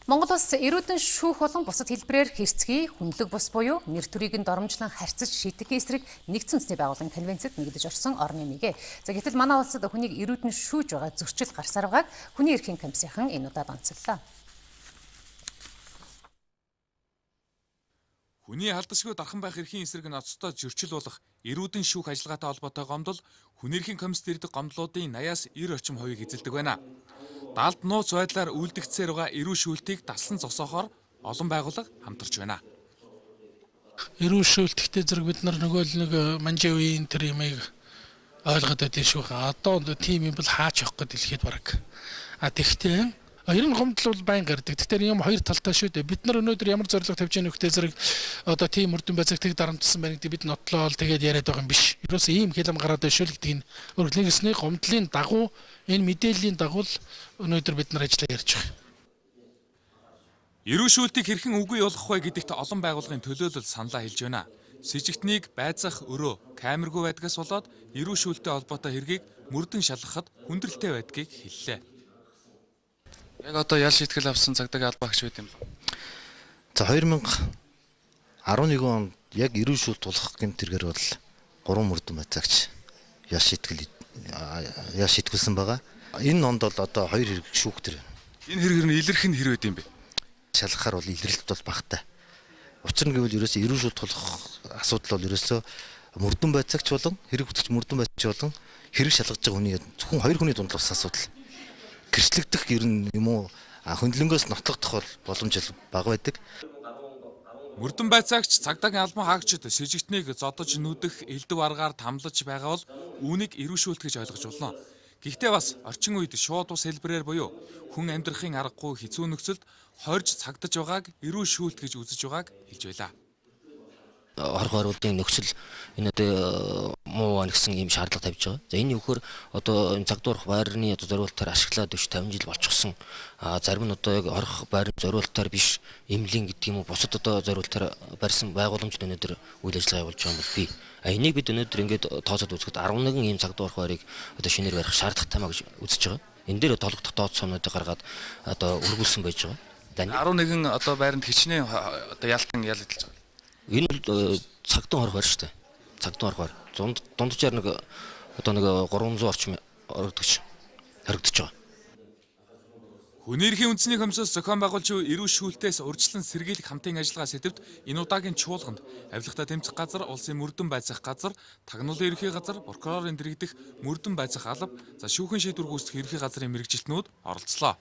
Монгол улс эрүүдэн шүүх болон бусад хэлбэрээр хэрцгий, хүндлэг бус буюу нэр төрийг нь доромжлон харьцаж шийдэх эсрэг нэгдсэн үндэсний байгууллагын конвенцэд нэгдэж орсон орны нэгэ. За гэтэл манай улсад хүнийг эрүүдэн шүүж байгаа зөрчил гарсаар байгааг хүний эрхийн комиссийнхан энэ удаад онцоллоо. Хүний халдшгүй дархан байх эрхийн эсрэг ноцтой зөрчил болох эрүүдэн шүүх ажиллагаатай холбоотой гомдол хүний эрхийн комиссэд ирдэг гомдлуудын 80-аас 90 орчим хувийг эзэлдэг байна. Даалд нууц байдлаар үйлдэгцээр байгаа эрүү шүүлтийг дасан зогсоохоор олон байгууллага хамтарч байна. Эрүү шүүлтгтээ зэрэг бид нар нөгөө л нэг манжи үеийн тэр юмыг ойлгоод байдаг шүү. Одоо тийм юм бол хаач явах гээд хэлэхэд бараг. Тэгтээ ерөн гомдол бол байн гардаг. Тэгэхээр юм хоёр талтай шүү дээ. Бид нар өнөөдөр ямар зорилго тавьж байгаа нөхтэй зэрэг одоо тийм үрдэн байцаагтыг дарамтсан байна гэдэг бид нотлоо тэгээд яриад байгаа юм биш. Ерөөс ийм хилэм гараад байшгүй гэдгийг өргөлнөөсний гомдлын дагуу энэ мэдээллийн дагуу өнөөдөр бид нар ажиллаа ярьж байгаа. Эрүү шүүлтийг хэрхэн үгүй болгох вэ гэдэгт олон байгууллагын төлөөлөл саналаа хэлж байна. Сэжигтнийг байцаах өрөө камергүй байдгаас болоод эрүү шүүлттэй холбоотой хэргийг мөрдөн шалгахад хүндрэлтэй байдгийг хэллээ. Яг одоо ял шийтгэл авсан цагдаагийн албаа агч байт юм. За 2011 онд яг эрүү шүүлт тулах гэмтэргээр бол 3 мөрдөн байцаагч ял шийтгүүлсэн байгаа. Энэ онд бол одоо 2 хэрэг шүүх төр байна. Энэ хэрэг нь илэрх нь хэр байд юм бэ? Шалгахаар бол илэрлэлт бол багтай. Учир нь гэвэл ерөөсөө эрүү шүүлт тулах асуудал бол ерөөсөө мөрдөн байцаагч болон хэрэг хөтлөгч мөрдөн байцаагч болон хэрэг шалгаж байгаа хүний зөвхөн 2 хүний дунд бас асуудал. Гэрчлэгдэх ер нь юм уу хөндлөнгөөс нотлогдох боломж бага байдаг. Мөрдөн байцаагч цагдаагийн албан хаагчид сэжигтнийг зодож нүдэх элдв аргаар тамлаж байгаа бол үүнийг эрүү шүүлт гэж ойлгож болно. Гэхдээ бас орчин үед шууд ус хэлбэрээр буюу хүн амьдрахын аргагүй хэцүү нөхцөлд хорж цагдаж байгааг эрүү шүүлт гэж үзэж байгааг хэлж байлаа. Хорхоо оруудын нөхцөл энэ одоо муу гэсэн ийм шаардлага тавьж байгаа. За энэ юухээр одоо цагдуурх байрны одоо зориултаар ашиглаад 40-50 жил болчихсон. Зарим нь одоо яг хорх байрны зориултаар биш эмнэлгийн гэдэг юм уу бусад одоо зориултаар барьсан байгууламжид өнөөдөр үйл ажиллагаа явуулж байгаа юм бол би. Энийг бид өнөөдөр ингээд тооцоод үзэхэд 11 ийм цагдуурх байрыг одоо шинээр барих шаардлагатай маа гэж үзэж байгаа. Энэ дээр толгох дотоод сумнуудыг гаргаад одоо өргүүлсэн байж байгаа. 11 одоо байранд хичнээн одоо яалтан ял эдэлж байгаа. Энэ бол цагдаа хорх байр шүү дээ. Цагдаа хорх байр. Дунджаар нэг одоо нэг 300 орчим хоригдож байгаа. Хүний эрхийн үндэсний комиссоос зохион байгуулж буй эрүү шүүлтээс урьдчилан сэргийлэх хамтын ажиллагаа сэдвт энэ удаагийн чуулганд авилгатай тэмцэх газар, улсын мөрдөн байцаах газар, тагнуулын ерхий газар, прокурорын дэргэдэх мөрдөн байцаах алба, за шүүхэн шийдвэр гүйцэтгэх ерхий газрын мэргэжилтнүүд оролцлоо.